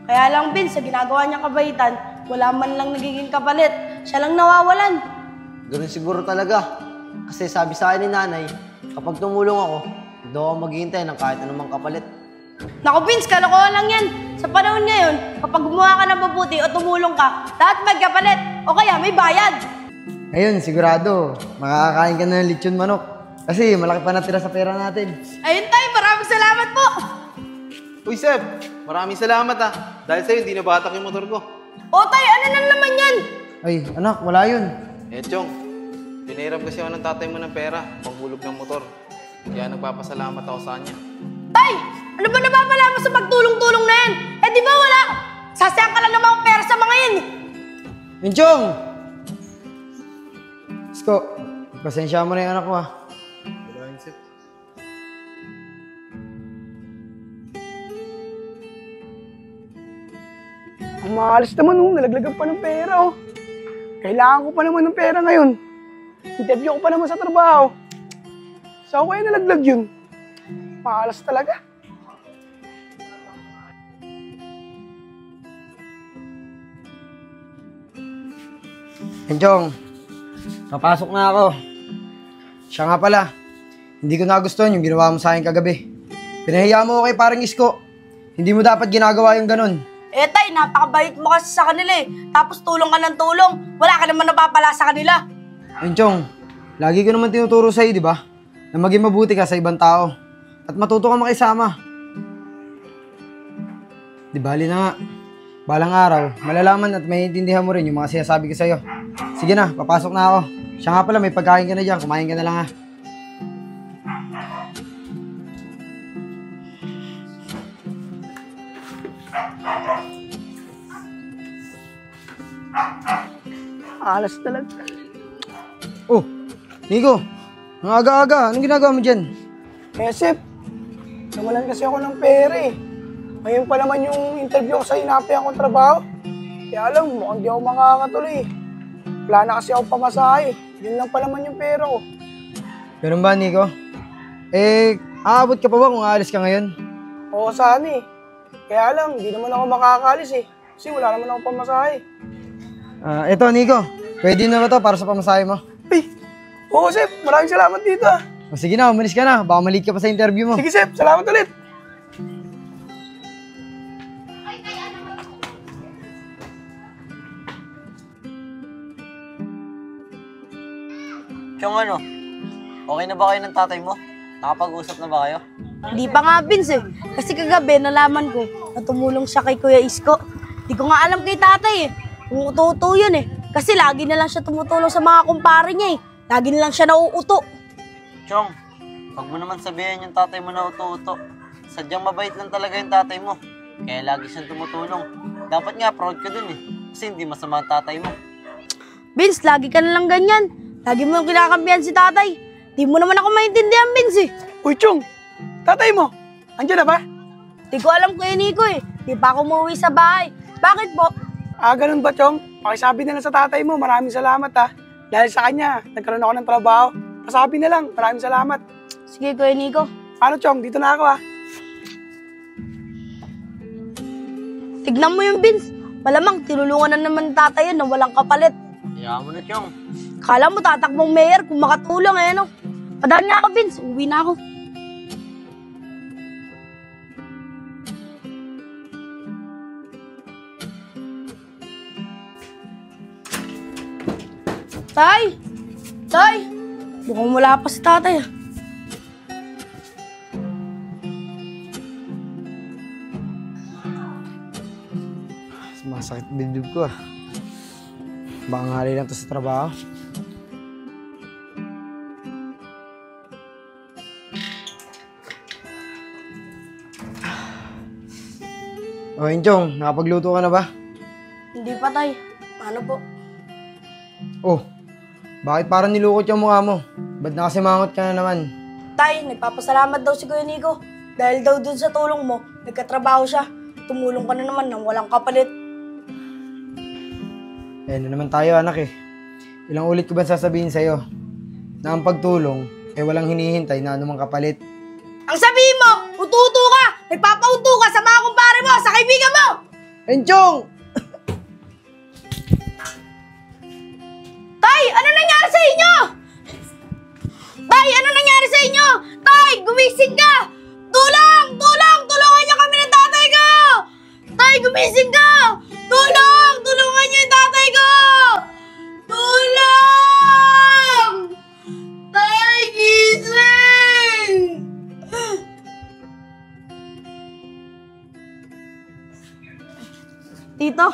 Kaya lang, Vince, sa ginagawa niyang kabaitan, wala man lang nagiging kapalit. Siya lang nawawalan. Ganun siguro talaga. Kasi sabi sa akin ni nanay, kapag tumulong ako, hindi ako maghihintay ng kahit anumang kapalit. Naku, Vince, kalokohan lang yan. Sa panahon ngayon, kapag gumawa ka ng mabuti o tumulong ka, lahat may kapalit o kaya may bayad. Ngayon, sigurado, makakakain ka na ng lechon manok. Kasi malaki pa natira sa pera natin. Ayun tayo, maraming salamat po. Uy, Seb, maraming salamat Dahil sa'yo, hindi nabatak yung motor ko. O tay, ano na naman yan? Ay, anak, wala yun. Chong, pinahiram kasi ako ng tatay mo ng pera, panghulog ng motor. Kaya nagpapasalamat ako sa kanya. Tay, ano ba napapala mo sa pagtulong-tulong na yan? Eh di ba wala? Sasayang ka lang naman ang pera sa mga yan. Minchong! Isko, pasensya mo na yung anak ko Maraming Seb. Ang maalis naman nalaglagan pa ng pera Kailangan ko pa naman ng pera ngayon. Interview ko pa naman sa trabaho. Saan ko kaya nalaglag yun? Maalas talaga. Minchong, papasok na ako. Siya nga pala, hindi ko nagustuhan yung ginawa mo sa akin kagabi. Pinahiya mo ako kay parang Isko. Hindi mo dapat ginagawa yung ganun. Eh tay, napakabait mo kasi sa kanila eh. Tapos tulong ka ng tulong. Wala ka naman napapala sa kanila. Minchong, lagi ko naman tinuturo sa'yo, di ba? Na maging mabuti ka sa ibang tao. At matuto ka makisama. Di bali na nga. Balang araw, malalaman at maiintindihan mo rin yung mga sinasabi ko sa'yo. Sige na, papasok na ako. Siya nga pala, may pagkain ka na dyan. Kumain ka na lang Maalas talaga. Oh, Nico, ang aga-aga. Anong ginagawa mo dyan? Sip, nawalan kasi ako ng pera Ngayon pa naman yung interview ko sa inapihan kong trabaho. Kaya alam, mukhang di ako makakatuloy. Wala na kasi ako pamasahe. Yun lang pa naman yung pera ko. Ganun ba, Nico? Aabot ka pa ba kung aalis ka ngayon? Oo, sana Kaya lang, di naman ako makakaalis Kasi wala naman ako pamasahe. Eto, Nico. Pwede na ba to para sa pamasahe mo? Ay, oo, Sip. Maraming salamat dito O sige na, umalis ka na. Baka malate ka pa sa interview mo. Sige, Sip. Salamat ulit. Chong, okay na ba kayo ng tatay mo? Nakapag-usap na ba kayo? Hindi pa nga, Vince Kasi kagabi nalaman ko na tumulong siya kay Kuya Isko. Di ko nga alam kay tatay kung uto-uto yun Kasi lagi na lang siya tumutulong sa mga kumpare niya Lagi na lang siya nauuto. Chong, wag mo naman sabihin yung tatay mo na uto-uto. Sadyang mabait lang talaga yung tatay mo. Kaya lagi siyang tumutulong. Dapat nga proud ka dun Kasi hindi masama ang tatay mo. Vince, lagi ka na lang ganyan. Lagi mo yung kinakampihan si tatay. Di mo naman ako maintindihan, Vince Uy, Chong. Tatay mo, andyan na ba? Di ko alam Kuya Nico Di pa ako umuwi sa bahay. Bakit po? Ganun ba, Chong? Pakisabi na lang sa tatay mo, maraming salamat Dahil sa kanya, nagkaroon ako ng trabaho. Pasabi na lang, maraming salamat. Sige, Kuya Nico. Paano, Chong? Dito na ako Tignan mo yung Vince. Malamang tinulungan na naman ng tatay na walang kapalit. Kaya mo na, Chong. Kala mo tatakbong mayor kung makatulong Padaan nga ako, Vince. Uwi na ako. Tay! Tay! Mukhang wala pa si tatay Sumasakit dibdib ko Baka ngali lang to sa trabaho. O, Inchong, nakapagluto ka na ba? Hindi pa, tay. Paano po? Oh, bakit parang nilukot yung mukha mo? Ba't nakasimangot ka na naman? Tay, nagpapasalamat daw si Kuya Nico. Dahil daw dun sa tulong mo, nagkatrabaho siya. Tumulong ka na naman nang walang kapalit. Na naman tayo, anak Ilang ulit ko ba sasabihin sa'yo na ang pagtulong walang hinihintay na anumang kapalit? Ang sabihin mo, utu-utu ka! Nagpapauto ka sa mga kumpare mo, sa kaibigan mo! Enchong! Tay, ano nangyari sa inyo? Tay, ano nangyari sa inyo? Tay, gumising ka! Tulong! Tulong! Tulungan niyo kami ng tatay ko! Tay, gumising ka! Tulong! Tulungan niyo yung tatay ko! Tulong! Tay, gising! Tito,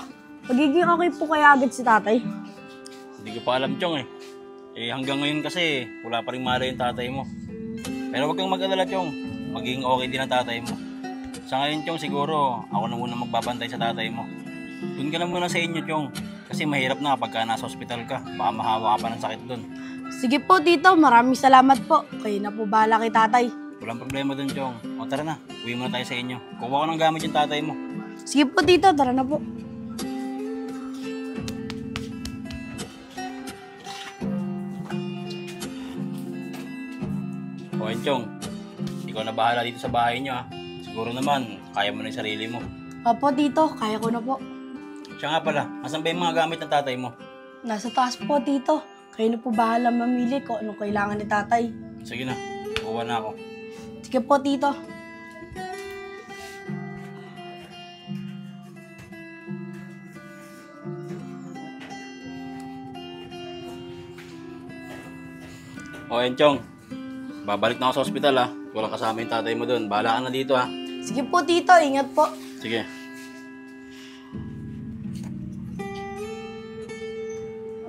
magiging okay po kaya agad si tatay? Hindi ko pa alam, Chong eh. Hanggang ngayon kasi, wala pa rin malay yung tatay mo. Pero huwag kang mag-alala, Chong. Magiging okay din ang tatay mo. Sa ngayon, Chong, siguro, ako na muna magbabantay sa tatay mo. Doon ka na muna sa inyo, Chong. Kasi mahirap na kapag nasa ospital ka. Baka mahawa ka pa ng sakit doon. Sige po, Tito. Maraming salamat po. Kayo na po bahala kay tatay. Walang problema doon, Chong. O tara na, uwi muna tayo sa inyo. Kuha ko ng gamit yung tatay mo. Sige po, Tito. Tara na po. O Chong, ikaw na bahala dito sa bahay niyo ha. Siguro naman, kaya mo na yung sarili mo. Opo, Tito. Kaya ko na po. Siya nga pala, asan ba yung mga gamit ng tatay mo? Nasa taas po, Tito. Kayo na po bahala mamili kung anong kailangan ni tatay. Sige na, kuha na ako. Sige po, Tito. O Chong, babalik na ako sa ospital ha. Walang kasama yung tatay mo doon. Bahala ka na dito ha. Sige po, Tito. Ingat po. Sige.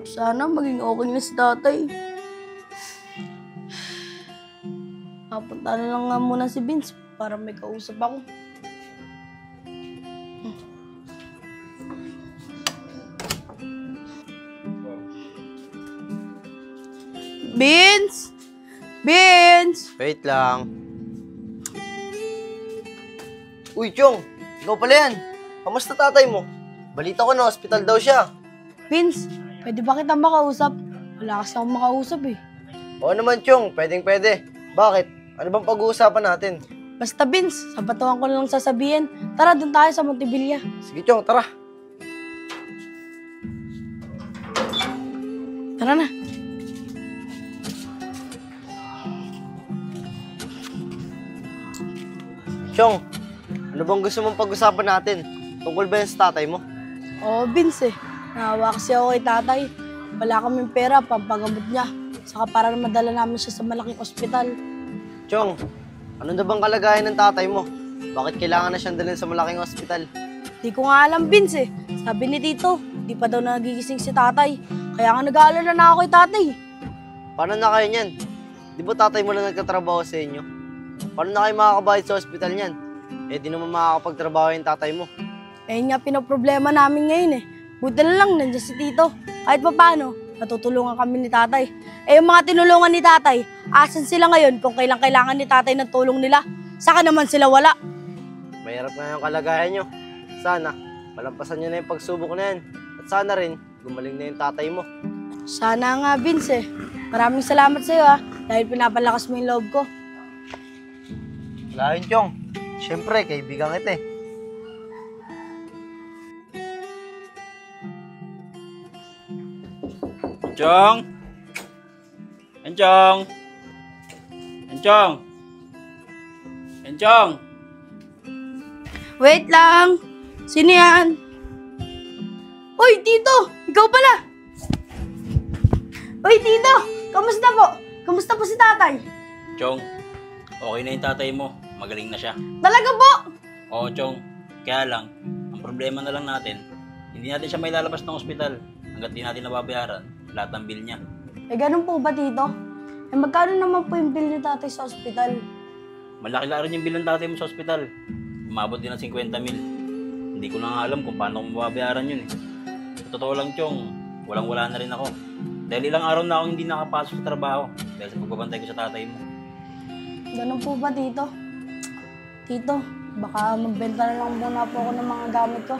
Sana maging okay na si tatay. Papunta na lang nga muna si Vince para may kausap ako. Vince! Vince! Wait lang. Uy, Chong! Ikaw pala yan. Kamusta tatay mo? Balita ko na hospital daw siya. Vince, pwede ba kita makausap? Wala kasi akong makausap eh. Oo naman, Chong. Pwedeng pwede. Bakit? Ano bang pag-uusapan natin? Basta Vince, sabatuhan ko na lang sasabihin. Tara, dun tayo sa Montevilla. Sige, Chong. Tara. Tara na. Chong, ano bang gusto mong pag-usapan natin? Tungkol ba yan sa tatay mo? Oo, Vince eh. Nahawa kasi ako kay tatay. Wala kaming pera, pampagamot niya. Saka para madala namin siya sa malaking ospital. Chong, ano na bang kalagayan ng tatay mo? Bakit kailangan na siyang dalhin sa malaking ospital? Di ko nga alam, Vince eh. Sabi ni Tito, di pa daw nagigising si tatay. Kaya nga nag-aalala na ako kay tatay. Paano na kayo niyan? Di ba tatay mo lang nagtatrabaho sa inyo? Paano na kayo makakabayad sa ospital niyan? Eh di naman makakapagtrabaho yung tatay mo. Eh nga pinaproblema namin ngayon eh. Buti na lang nandiyan si Tito. Kahit pa paano, natutulungan kami ni tatay. Eh yung mga tinulungan ni tatay, asan sila ngayon kung kailang kailangan ni tatay ng tulong nila? Saka naman sila wala. Mahirap na yung kalagayan nyo. Sana, malampasan nyo na yung pagsubok na yan. At sana rin, gumaling na yung tatay mo. Sana nga, Vince eh. Maraming salamat sa'yo ah, dahil pinapalakas mo yung loob ko. Wala yun, Chong. Siyempre, kaibigan kita eh. Chong! Chong! Chong! Chong! Wait lang! Sino yan? Uy, Tito! Ikaw pala! Uy, Tito! Kamusta po? Kamusta po si tatay? Chong, okay na yung tatay mo. Magaling na siya. Talaga po? Oo, Chong. Kaya lang, ang problema na lang natin, hindi natin siya may lalabas ng ospital hanggat di natin nababayaran lahat ng bill niya. Eh, ganun po ba, Tito? Eh, magkano naman po yung bill ni tatay sa ospital? Malaki lang rin yung bill ng tatay mo sa ospital. Umabot din ng 50 mil. Hindi ko na nga alam kung paano ko mababayaran yun eh. Sa totoo lang, Chong, walang-wala na rin ako. Dahil ilang araw na akong hindi nakapasok sa trabaho dahil sa pagbabantay ko sa tatay mo. Ganun po ba, Tito? Tito, baka magbenta na lang muna po ako ng mga gamit ko.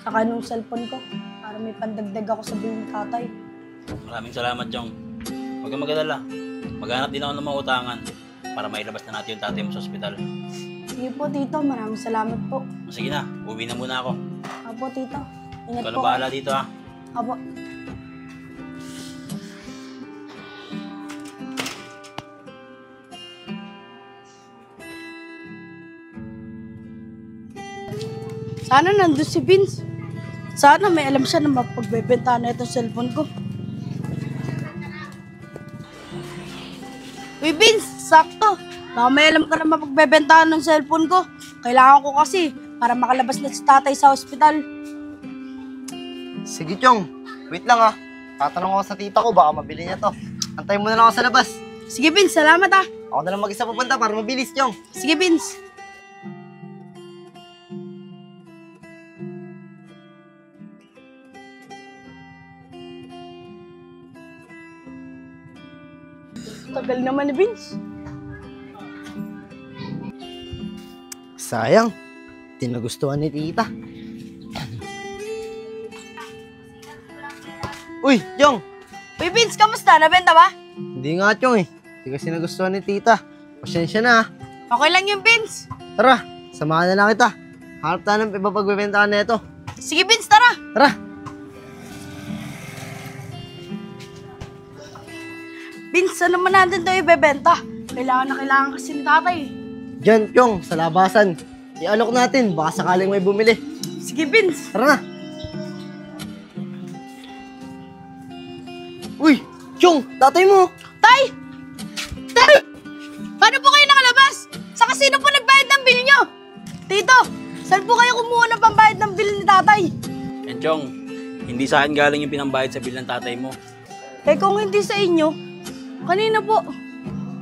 Saka nung cellphone ko, para may pandagdag ako sa bill ni tatay. Maraming salamat, Chong. Huwag kang mag-alala. Maghanap din ako ng mga utangan para mailabas na natin yung tatay mo sa ospital. Sige po, Tito. Maraming salamat po. Sige na, uwi na muna ako. Opo, tito. Ingat Ikaw po. na bahala dito ha. Opo. Sana nandun si Vince. Sana may alam siya na mapagbebenta na itong cellphone ko. Uy, Vince, sakto. Baka may alam ka na mapagbebentahan ng cellphone ko. Kailangan ko kasi para makalabas na si tatay sa ospital. Sige, Chong. Wait lang Tatanong ako sa tita ko, baka mabili niya to. Antayin mo na lang ako sa labas. Sige, Vince, salamat ah. Ako na lang mag-isa pupunta para mabilis, Chong. Sige, Vince. Tagal naman ni Vince. Sayang. Di nagustuhan ni tita. Uy, Chong. Uy, Vince, kamusta? Nabenta ba? Hindi nga, Chong Di kasi nagustuhan ni tita. Pasensya na Okay lang yung Vince. Tara, samahan na lang kita. Hanap tayo ng iba pagbebentahan na ito. Sige, Vince, tara. Tara. Vince, saan naman natin ito ibebenta? Kailangan kasi ni tatay. Diyan, Chong, sa labasan. I-alok natin, baka sakaling may bumili. Sige, Vince. Tara na. Uy, Chong, tatay mo. Tay! Tay! Paano po kayo nakalabas? Sa kasino po nagbayad ng bill nyo? Tito, saan po kayo kumuha ng pambayad ng bill ni tatay? Enchong, hindi sa akin galing yung pinambayad sa bill ng tatay mo. Eh kung hindi sa inyo, kanina po.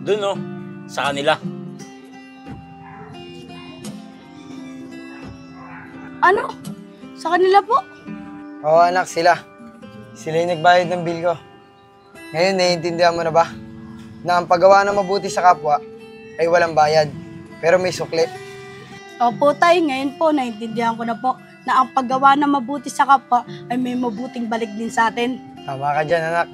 Doon no, sa kanila. Ano? Sa kanila po? Oo anak, sila. Sila yung nagbayad ng bill ko. Ngayon, naiintindihan mo na ba? Na ang paggawa na mabuti sa kapwa ay walang bayad. Pero may sukli. Opo tay, ngayon po naintindihan ko na po na ang paggawa na mabuti sa kapwa ay may mabuting balik din sa atin. Tama ka dyan, anak.